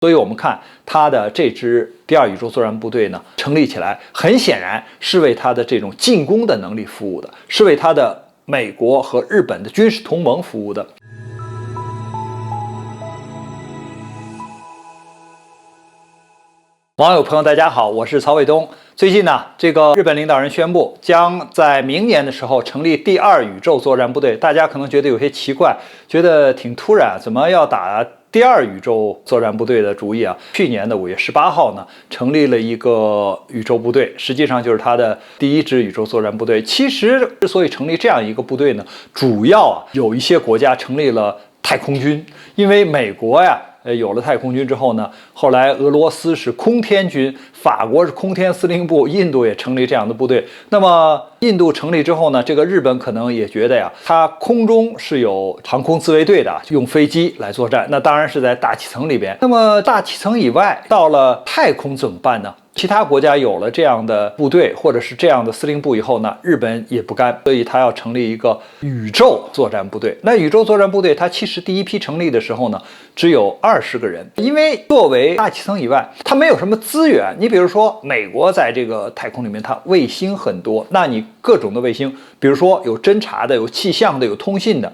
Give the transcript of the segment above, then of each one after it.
所以我们看它的这支第二宇宙作战部队呢，成立起来，很显然是为它的这种进攻的能力服务的，是为它的美国和日本的军事同盟服务的。网友朋友大家好，我是曹伟东。最近呢，这个日本领导人宣布将在明年的时候成立第二宇宙作战部队，大家可能觉得有些奇怪，觉得挺突然，怎么要打第二宇宙作战部队的主意啊？去年的5月18号呢，成立了一个宇宙部队，实际上就是他的第一支宇宙作战部队。其实之所以成立这样一个部队呢，主要有一些国家成立了太空军，因为美国呀。有了太空军之后呢，后来俄罗斯是空天军，法国是空天司令部，印度也成立这样的部队。那么印度成立之后呢，这个日本可能也觉得呀，它空中是有航空自卫队的，用飞机来作战，那当然是在大气层里边。那么大气层以外，到了太空怎么办呢？其他国家有了这样的部队或者是这样的司令部以后呢，日本也不甘，所以他要成立一个宇宙作战部队。那宇宙作战部队它其实第一批成立的时候呢，只有20个人，因为作为大气层以外，它没有什么资源。你比如说美国在这个太空里面，它卫星很多，那你各种的卫星，比如说有侦察的，有气象的，有通信的，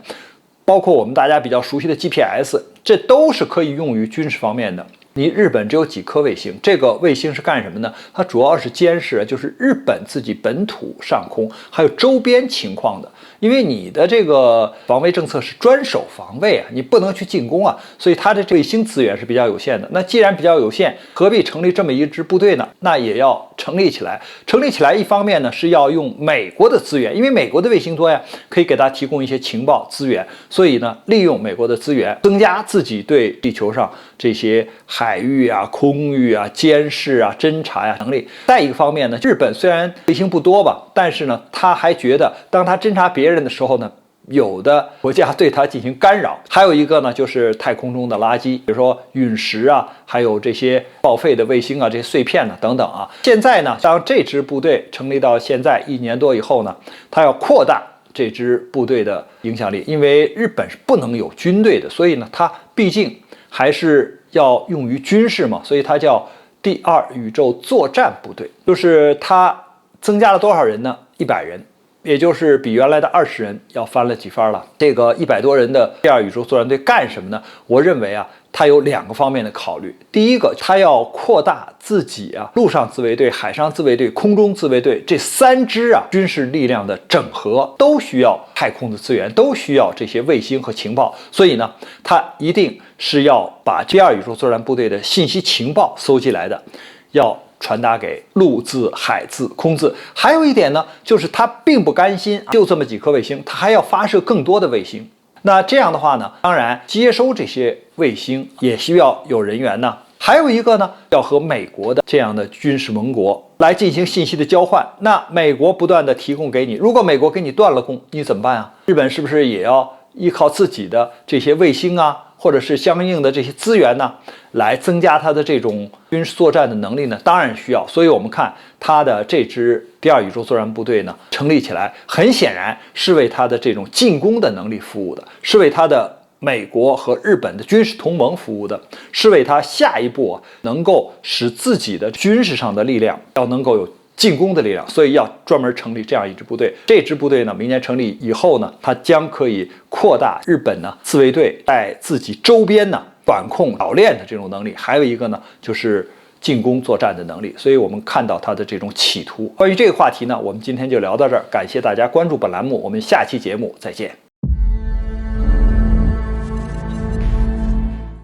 包括我们大家比较熟悉的 GPS， 这都是可以用于军事方面的。你日本只有几颗卫星，这个卫星是干什么呢？它主要是监视，就是日本自己本土上空还有周边情况的。因为你的这个防卫政策是专守防卫啊，你不能去进攻啊，所以它的卫星资源是比较有限的。那既然比较有限，何必成立这么一支部队呢？那也要成立起来。成立起来，一方面呢是要用美国的资源，因为美国的卫星多呀，可以给它提供一些情报资源，所以呢利用美国的资源，增加自己对地球上这些海域啊、空域啊、监视啊、侦察呀能力。再一个方面呢，日本虽然卫星不多吧，但是呢他还觉得当他侦察别人的时候呢，有的国家对它进行干扰。还有一个呢，就是太空中的垃圾，比如说陨石啊，还有这些报废的卫星啊，这些碎片啊等等啊。现在呢，当这支部队成立到现在1年多以后呢，它要扩大这支部队的影响力，因为日本是不能有军队的，所以呢，它毕竟还是要用于军事嘛，所以它叫第二宇宙作战部队。就是它增加了多少人呢？100人。也就是比原来的20人要翻了几番了。这个100多人的第二宇宙作战队干什么呢？我认为啊，它有2个方面的考虑。第一个，它要扩大自己啊陆上自卫队、海上自卫队、空中自卫队这3支啊军事力量的整合，都需要太空的资源，都需要这些卫星和情报。所以呢，它一定是要把第二宇宙作战部队的信息情报搜集来的，要传达给陆自、海自、空自。还有一点呢，就是他并不甘心就这么几颗卫星，他还要发射更多的卫星。那这样的话呢，当然接收这些卫星也需要有人员呢。还有一个呢，要和美国的这样的军事盟国来进行信息的交换。那美国不断的提供给你，如果美国给你断了供，你怎么办啊？日本是不是也要依靠自己的这些卫星啊，或者是相应的这些资源呢，来增加它的这种军事作战的能力呢？当然需要。所以我们看它的这支第二宇宙作战部队呢，成立起来，很显然是为它的这种进攻的能力服务的，是为它的美国和日本的军事同盟服务的，是为它下一步能够使自己的军事上的力量要能够有进攻的力量，所以要专门成立这样一支部队。这支部队呢，明年成立以后呢，它将可以扩大日本呢自卫队在自己周边呢管控岛链的这种能力。还有一个呢，就是进攻作战的能力。所以我们看到它的这种企图。关于这个话题呢，我们今天就聊到这儿，感谢大家关注本栏目，我们下期节目再见。